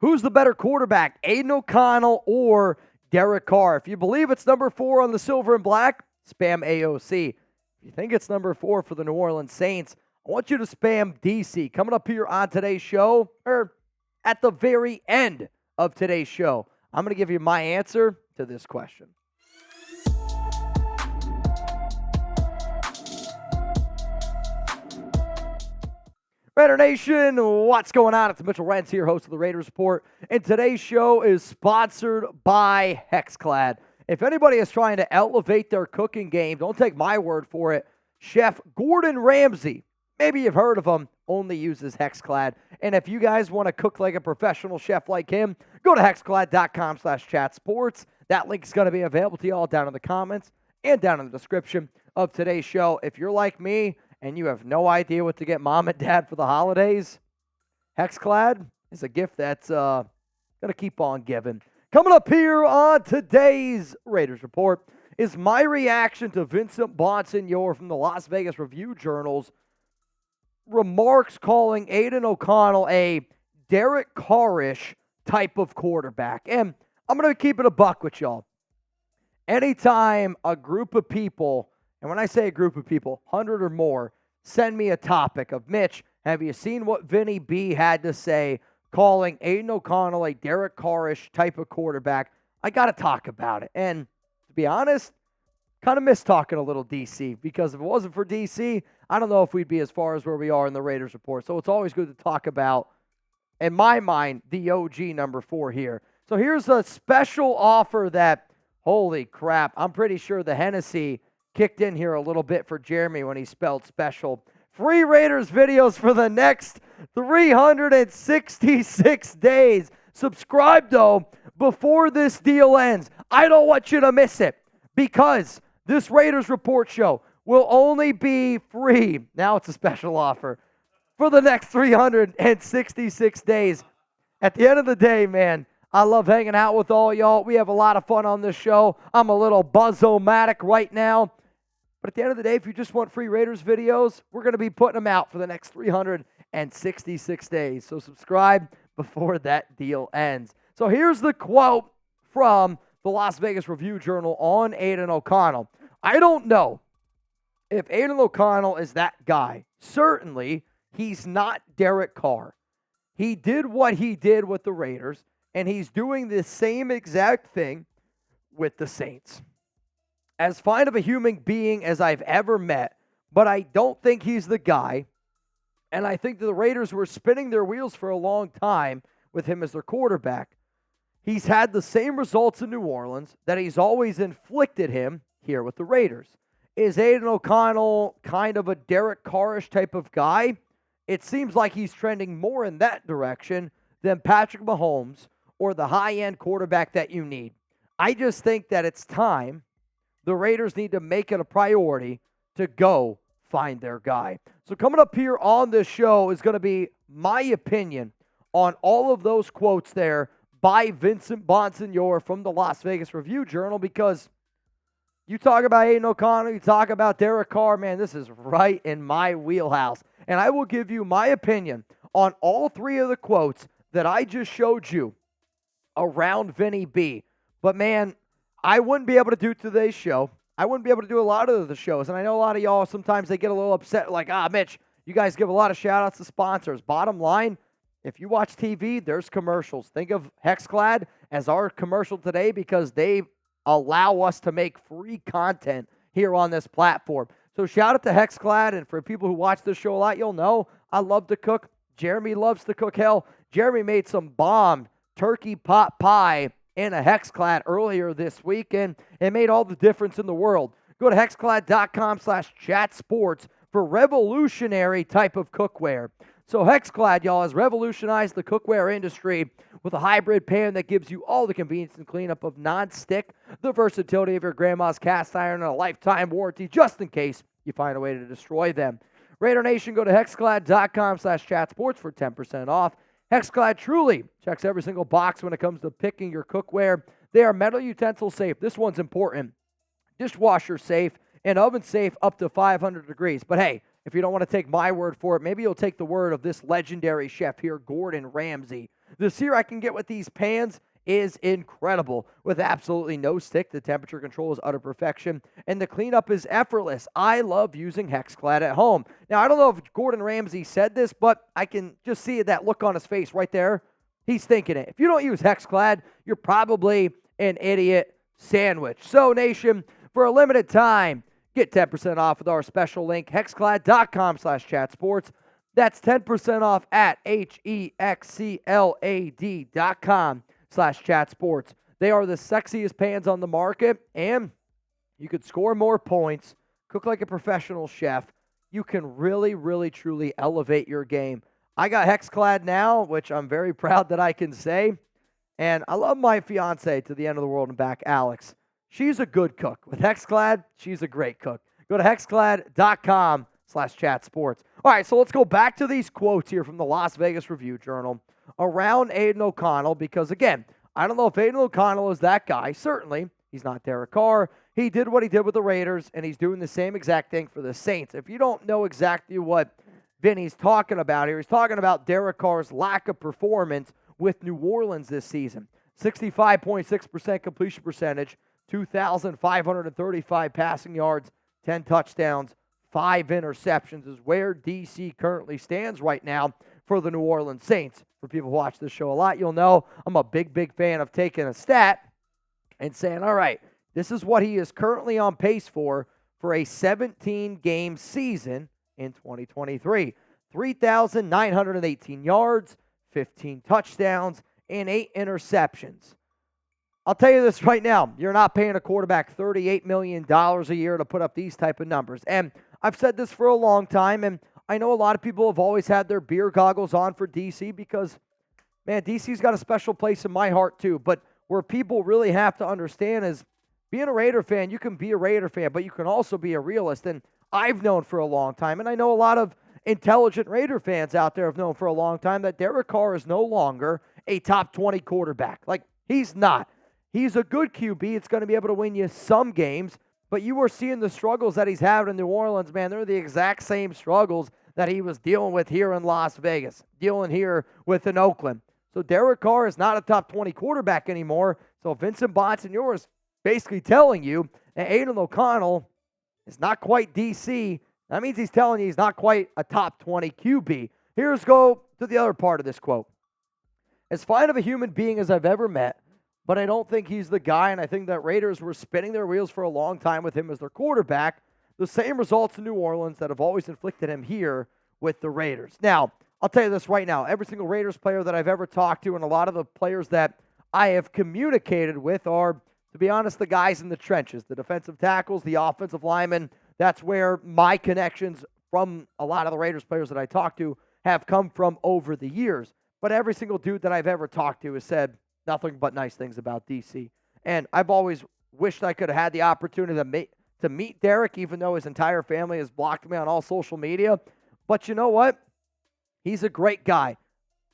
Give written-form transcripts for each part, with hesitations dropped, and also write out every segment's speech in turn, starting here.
Who's the better quarterback, Aidan O'Connell or Derek Carr? If you believe it's number 4 on the silver and black, spam AOC. If you think it's number 4 for the New Orleans Saints, I want you to spam DC. Coming up here on today's show, or at the very end of today's show, I'm going to give you my answer to this question. Raider Nation, what's going on? It's Mitchell Rentz here, host of the Raiders Report, and today's show is sponsored by HexClad. If anybody is trying to elevate their cooking game, don't take my word for it. Chef Gordon Ramsay, maybe you've heard of him, only uses HexClad. And if you guys want to cook like a professional chef like him, go to hexclad.com/chatsports. That link is going to be available to you all down in the comments and down in the description of today's show. If you're like me, and you have no idea what to get mom and dad for the holidays, HexClad is a gift that's going to keep on giving. Coming up here on today's Raiders Report is my reaction to Vincent Bonsignore from the Las Vegas Review-Journal's remarks calling Aidan O'Connell a Derek Carr-ish type of quarterback. And I'm going to keep it a buck with y'all. Anytime a group of people, and when I say a group of people, 100 or more, send me a topic of, Mitch, have you seen what Vinny B had to say calling Aidan O'Connell a Derek Carr-ish type of quarterback? I got to talk about it. And to be honest, kind of miss talking a little DC, because if it wasn't for DC, I don't know if we'd be as far as where we are in the Raiders Report. So it's always good to talk about, in my mind, the OG number 4 here. So here's a special offer that, holy crap, I'm pretty sure the Hennessy kicked in here a little bit for Jeremy when he spelled special. Free Raiders videos for the next 366 days. Subscribe, though, before this deal ends. I don't want you to miss it, because this Raiders Report show will only be free. Now it's a special offer for the next 366 days. At the end of the day, man, I love hanging out with all y'all. We have a lot of fun on this show. I'm a little buzz-o-matic right now. But at the end of the day, if you just want free Raiders videos, we're going to be putting them out for the next 366 days. So subscribe before that deal ends. So here's the quote from the Las Vegas Review-Journal on Aidan O'Connell. I don't know if Aidan O'Connell is that guy. Certainly, he's not Derek Carr. He did what he did with the Raiders, and he's doing the same exact thing with the Saints. As fine of a human being as I've ever met, but I don't think he's the guy. And I think the Raiders were spinning their wheels for a long time with him as their quarterback. He's had the same results in New Orleans that he's always inflicted him here with the Raiders. Is Aidan O'Connell kind of a Derek Carr-ish type of guy? It seems like he's trending more in that direction than Patrick Mahomes or the high-end quarterback that you need. I just think that it's time the Raiders need to make it a priority to go find their guy. So coming up here on this show is going to be my opinion on all of those quotes there by Vincent Bonsignore from the Las Vegas Review-Journal, because you talk about Aidan O'Connell, you talk about Derek Carr, man, this is right in my wheelhouse. And I will give you my opinion on all 3 of the quotes that I just showed you around Vinny B. But man, I wouldn't be able to do today's show. I wouldn't be able to do a lot of the shows. And I know a lot of y'all, sometimes they get a little upset, like, Mitch, you guys give a lot of shout-outs to sponsors. Bottom line, if you watch TV, there's commercials. Think of HexClad as our commercial today, because they allow us to make free content here on this platform. So shout out to HexClad, and for people who watch this show a lot, you'll know I love to cook. Jeremy loves to cook. Hell, Jeremy made some bomb turkey pot pie in a HexClad earlier this week, and it made all the difference in the world. Go to hexclad.com/chatsports for revolutionary type of cookware. So HexClad, y'all, has revolutionized the cookware industry with a hybrid pan that gives you all the convenience and cleanup of non-stick, the versatility of your grandma's cast iron, and a lifetime warranty just in case you find a way to destroy them. Raider Nation, go to hexclad.com/chatsports for 10% off. HexClad truly checks every single box when it comes to picking your cookware. They are metal utensil safe. This one's important. Dishwasher safe and oven safe up to 500 degrees. But hey, if you don't want to take my word for it, maybe you'll take the word of this legendary chef here, Gordon Ramsay. The sear I can get with these pans is incredible. With absolutely no stick, the temperature control is utter perfection, and the cleanup is effortless. I love using HexClad at home. Now, I don't know if Gordon Ramsay said this, but I can just see that look on his face right there. He's thinking it. If you don't use HexClad, you're probably an idiot sandwich. So, nation, for a limited time, get 10% off with our special link, hexclad.com/chatsports. That's 10% off at HEXCLAD.com/chatsports. They are the sexiest pans on the market, and you could score more points, cook like a professional chef. You can really, really, truly elevate your game. I got HexClad now, which I'm very proud that I can say. And I love my fiance to the end of the world and back, Alex. She's a good cook. With HexClad, she's a great cook. Go to hexclad.com/chatsports. All right, so let's go back to these quotes here from the Las Vegas Review-Journal around Aidan O'Connell, because, again, I don't know if Aidan O'Connell is that guy. Certainly, he's not Derek Carr. He did what he did with the Raiders, and he's doing the same exact thing for the Saints. If you don't know exactly what Vinny's talking about here, he's talking about Derek Carr's lack of performance with New Orleans this season. 65.6% completion percentage, 2,535 passing yards, 10 touchdowns, 5 interceptions is where DC currently stands right now for the New Orleans Saints. For people who watch this show a lot, you'll know I'm a big fan of taking a stat and saying, all right, this is what he is currently on pace for a 17-game season in 2023. 3,918 yards, 15 touchdowns, and 8 interceptions. I'll tell you this right now. You're not paying a quarterback $38 million a year to put up these type of numbers. And I've said this for a long time, and I know a lot of people have always had their beer goggles on for DC because, man, DC's got a special place in my heart too. But where people really have to understand is being a Raider fan, you can be a Raider fan, but you can also be a realist. And I've known for a long time, and I know a lot of intelligent Raider fans out there have known for a long time, that Derek Carr is no longer a top 20 quarterback. Like, he's not. He's a good QB. It's going to be able to win you some games, but you are seeing the struggles that he's having in New Orleans, man. They're the exact same struggles that he was dealing with here in Las Vegas, dealing here with in Oakland. So Derek Carr is not a top 20 quarterback anymore. So Vincent Bonsignore is basically telling you that Aidan O'Connell is not quite DC. That means he's telling you he's not quite a top 20 QB. Here's go to the other part of this quote. As fine of a human being as I've ever met, but I don't think he's the guy, and I think that Raiders were spinning their wheels for a long time with him as their quarterback. The same results in New Orleans that have always inflicted him here with the Raiders. Now, I'll tell you this right now. Every single Raiders player that I've ever talked to, and a lot of the players that I have communicated with are, to be honest, the guys in the trenches, the defensive tackles, the offensive linemen. That's where my connections from a lot of the Raiders players that I talk to have come from over the years. But every single dude that I've ever talked to has said nothing but nice things about DC. And I've always wished I could have had the opportunity to meet Derek, even though his entire family has blocked me on all social media. But you know what? He's a great guy.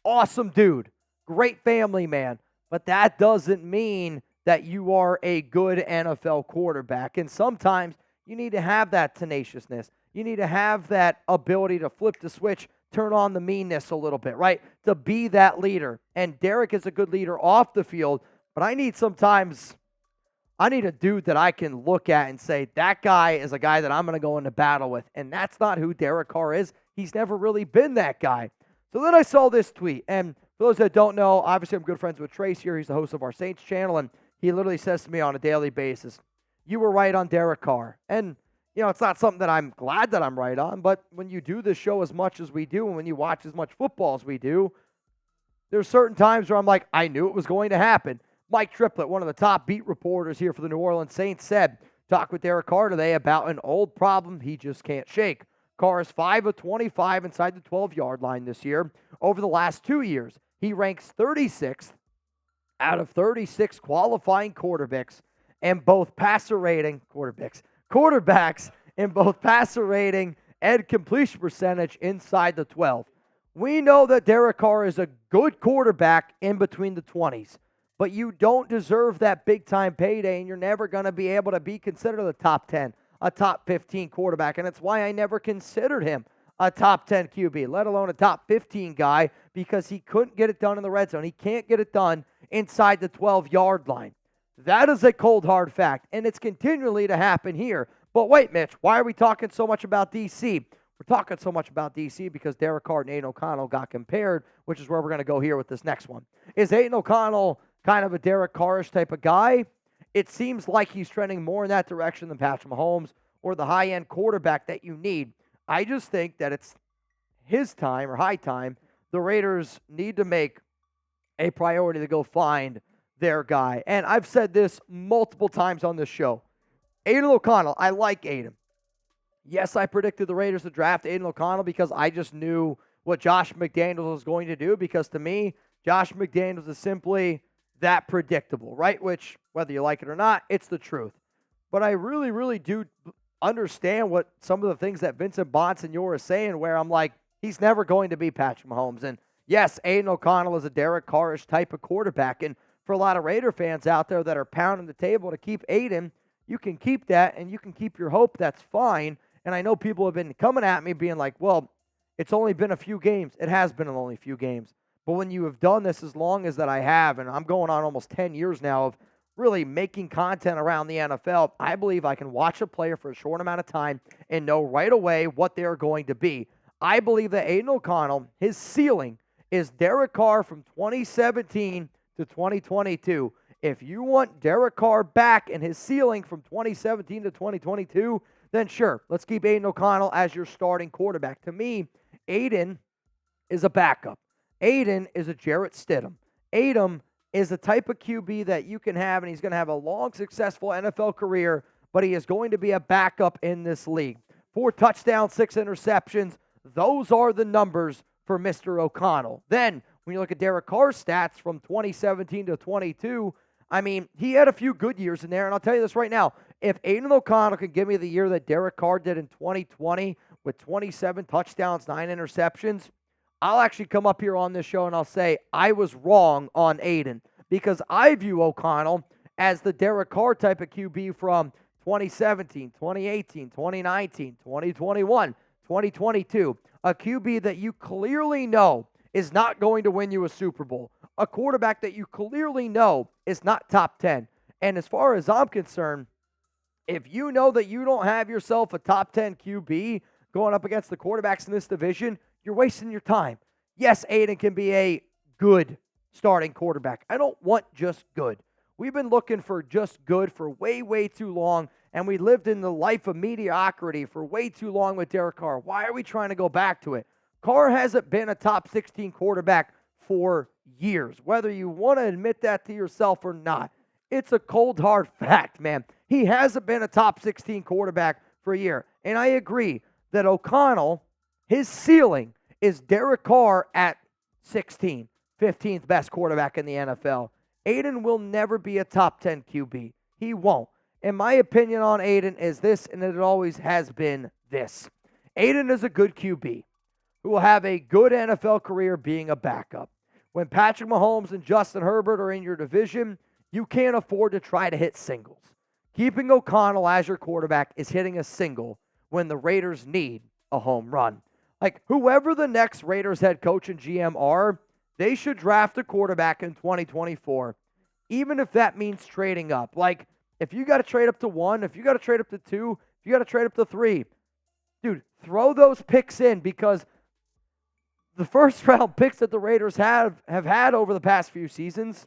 Awesome dude. Great family man. But that doesn't mean that you are a good NFL quarterback. And sometimes you need to have that tenaciousness. You need to have that ability to flip the switch, turn on the meanness a little bit, right? To be that leader. And Derek is a good leader off the field, but I need a dude that I can look at and say, that guy is a guy that I'm going to go into battle with. And that's not who Derek Carr is. He's never really been that guy. So then I saw this tweet. And for those that don't know, obviously I'm good friends with Trace here. He's the host of our Saints channel. And he literally says to me on a daily basis, you were right on Derek Carr. And you know, it's not something that I'm glad that I'm right on, but when you do this show as much as we do and when you watch as much football as we do, there's certain times where I'm like, I knew it was going to happen. Mike Triplett, one of the top beat reporters here for the New Orleans Saints, said, talk with Derek Carr today about an old problem he just can't shake. Carr is 5 of 25 inside the 12-yard line this year. Over the last 2 years, he ranks 36th out of 36 qualifying quarterbacks in both passer rating, quarterbacks in both passer rating and completion percentage inside the 12. We know that Derek Carr is a good quarterback in between the 20s, but you don't deserve that big-time payday, and you're never going to be able to be considered a top 10, a top 15 quarterback, and it's why I never considered him a top 10 QB, let alone a top 15 guy, because he couldn't get it done in the red zone. He can't get it done inside the 12-yard line. That is a cold, hard fact, and it's continually to happen here. But wait, Mitch, why are we talking so much about D.C.? We're talking so much about D.C. because Derek Carr and Aidan O'Connell got compared, which is where we're going to go here with this next one. Is Aidan O'Connell kind of a Derek Carr-ish type of guy? It seems like he's trending more in that direction than Patrick Mahomes or the high-end quarterback that you need. I just think that it's his time or high time. The Raiders need to make a priority to go find their guy. And I've said this multiple times on this show. Aidan O'Connell, I like Aidan. Yes, I predicted the Raiders to draft Aidan O'Connell because I just knew what Josh McDaniels was going to do, because to me, Josh McDaniels is simply that predictable, right? Which, whether you like it or not, it's the truth. But I really, really do understand what some of the things that Vincent Bonsignore is saying, where I'm like, he's never going to be Patrick Mahomes. And yes, Aidan O'Connell is a Derek Carr-ish type of quarterback. And for a lot of Raider fans out there that are pounding the table to keep Aidan, you can keep that and you can keep your hope. That's fine. And I know people have been coming at me being like, well, it's only been a few games. It has been only a few games. But when you have done this as long as that I have, and I'm going on almost 10 years now of really making content around the NFL, I believe I can watch a player for a short amount of time and know right away what they're going to be. I believe that Aidan O'Connell, his ceiling is Derek Carr from 2017 to 2022. If you want Derek Carr back and his ceiling from 2017 to 2022, then sure, let's keep Aidan O'Connell as your starting quarterback. To me, Aidan is a backup. Aidan is a Jarrett Stidham. Aidan is the type of QB that you can have, and he's going to have a long, successful NFL career, but he is going to be a backup in this league. 4 touchdowns, 6 interceptions. Those are the numbers for Mr. O'Connell. Then, when you look at Derek Carr's stats from 2017 to 22, I mean, he had a few good years in there, and I'll tell you this right now. If Aidan O'Connell could give me the year that Derek Carr did in 2020 with 27 touchdowns, 9 interceptions, I'll actually come up here on this show and I'll say I was wrong on Aidan, because I view O'Connell as the Derek Carr type of QB from 2017, 2018, 2019, 2021, 2022. A QB that you clearly know is not going to win you a Super Bowl. A quarterback that you clearly know is not top 10. And as far as I'm concerned, if you know that you don't have yourself a top 10 QB going up against the quarterbacks in this division, you're wasting your time. Yes, Aidan can be a good starting quarterback. I don't want just good. We've been looking for just good for way, way too long, and we lived in the life of mediocrity for way too long with Derek Carr. Why are we trying to go back to it? Carr hasn't been a top 16 quarterback for years, whether you want to admit that to yourself or not. It's a cold, hard fact, man. He hasn't been a top 16 quarterback for a year. And I agree that O'Connell, his ceiling is Derek Carr at 16, 15th best quarterback in the NFL. Aidan will never be a top 10 QB. He won't. And my opinion on Aidan is this, and it always has been this. Aidan is a good QB who will have a good NFL career being a backup. When Patrick Mahomes and Justin Herbert are in your division, you can't afford to try to hit singles. Keeping O'Connell as your quarterback is hitting a single when the Raiders need a home run. Like, whoever the next Raiders head coach and GM are, they should draft a quarterback in 2024, even if that means trading up. Like, if you got to trade up to 1, if you got to trade up to 2, if you got to trade up to 3, dude, throw those picks in, because the first-round picks that the Raiders have had over the past few seasons,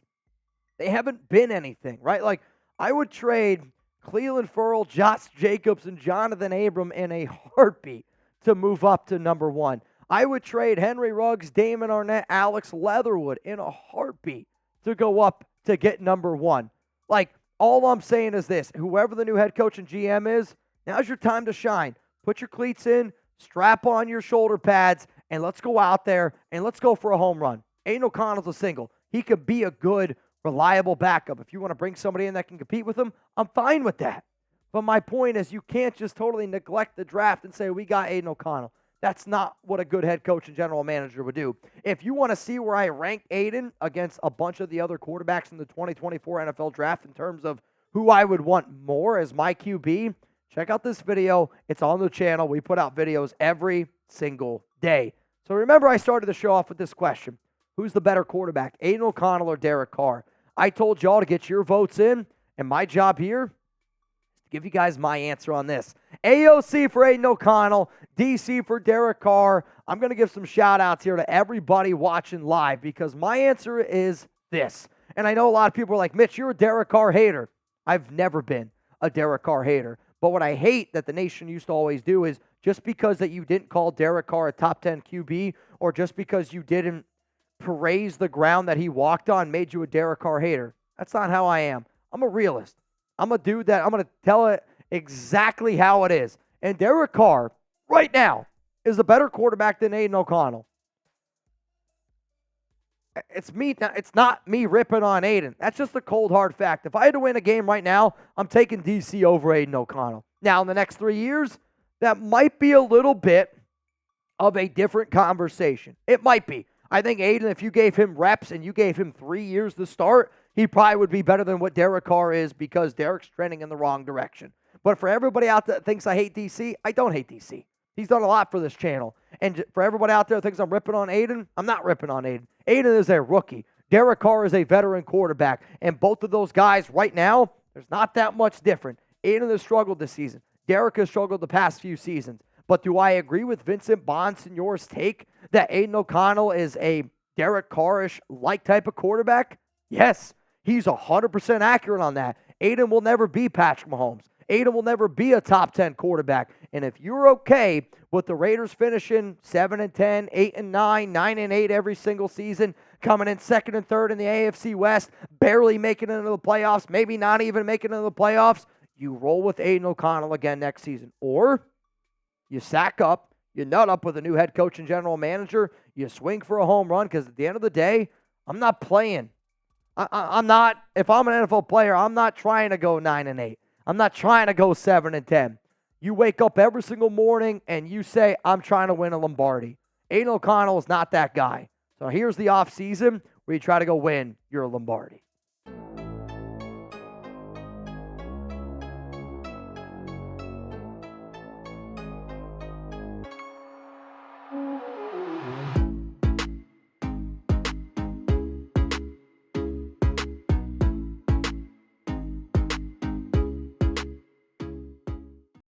they haven't been anything, right? Like, I would trade Cleveland Ferrell, Josh Jacobs, and Jonathan Abram in a heartbeat to move up to number 1. I would trade Henry Ruggs, Damon Arnett, Alex Leatherwood in a heartbeat to go up to get number 1. Like, all I'm saying is this. Whoever the new head coach and GM is, now's your time to shine. Put your cleats in, strap on your shoulder pads, and let's go out there and let's go for a home run. Aidan O'Connell's a single. He could be a good, reliable backup. If you want to bring somebody in that can compete with him, I'm fine with that. But my point is, you can't just totally neglect the draft and say, we got Aidan O'Connell. That's not what a good head coach and general manager would do. If you want to see where I rank Aidan against a bunch of the other quarterbacks in the 2024 NFL draft in terms of who I would want more as my QB, check out this video. It's on the channel. We put out videos every single day. So remember, I started the show off with this question. Who's the better quarterback, Aidan O'Connell or Derek Carr? I told y'all to get your votes in, and my job here is to give you guys my answer on this. AOC for Aidan O'Connell, DC for Derek Carr. I'm going to give some shout-outs here to everybody watching live because my answer is this. And I know a lot of people are like, Mitch, you're a Derek Carr hater. I've never been a Derek Carr hater. But what I hate that the nation used to always do is just because that you didn't call Derek Carr a top 10 QB or just because you didn't praise the ground that he walked on made you a Derek Carr hater. That's not how I am. I'm a realist. I'm a dude that I'm going to tell it exactly how it is. And Derek Carr, right now, is a better quarterback than Aidan O'Connell. It's not me ripping on Aidan. That's just a cold, hard fact. If I had to win a game right now, I'm taking DC over Aidan O'Connell. Now, in the next 3 years, that might be a little bit of a different conversation. It might be. I think Aidan, if you gave him reps and you gave him 3 years to start, he probably would be better than what Derek Carr is because Derek's trending in the wrong direction. But for everybody out there that thinks I hate DC, I don't hate DC. He's done a lot for this channel. And for everybody out there that thinks I'm ripping on Aidan, I'm not ripping on Aidan. Aidan is a rookie. Derek Carr is a veteran quarterback. And both of those guys right now, there's not that much different. Aidan has struggled this season. Derek has struggled the past few seasons. But do I agree with Vincent Bonsignore's take that Aidan O'Connell is a Derek Carr-ish like type of quarterback? Yes, he's 100% accurate on that. Aidan will never be Patrick Mahomes. Aidan will never be a top 10 quarterback. And if you're okay with the Raiders finishing 7-10, 8-9, 9-8 every single season, coming in second and third in the AFC West, barely making it into the playoffs, maybe not even making it into the playoffs, you roll with Aidan O'Connell again next season. Or you sack up, you nut up with a new head coach and general manager, you swing for a home run, because at the end of the day, I'm not playing. I'm not, if I'm an NFL player, I'm not trying to go 9-8. I'm not trying to go 7-10. You wake up every single morning and you say, I'm trying to win a Lombardi. Aidan O'Connell is not that guy. So here's the offseason where you try to go win your Lombardi.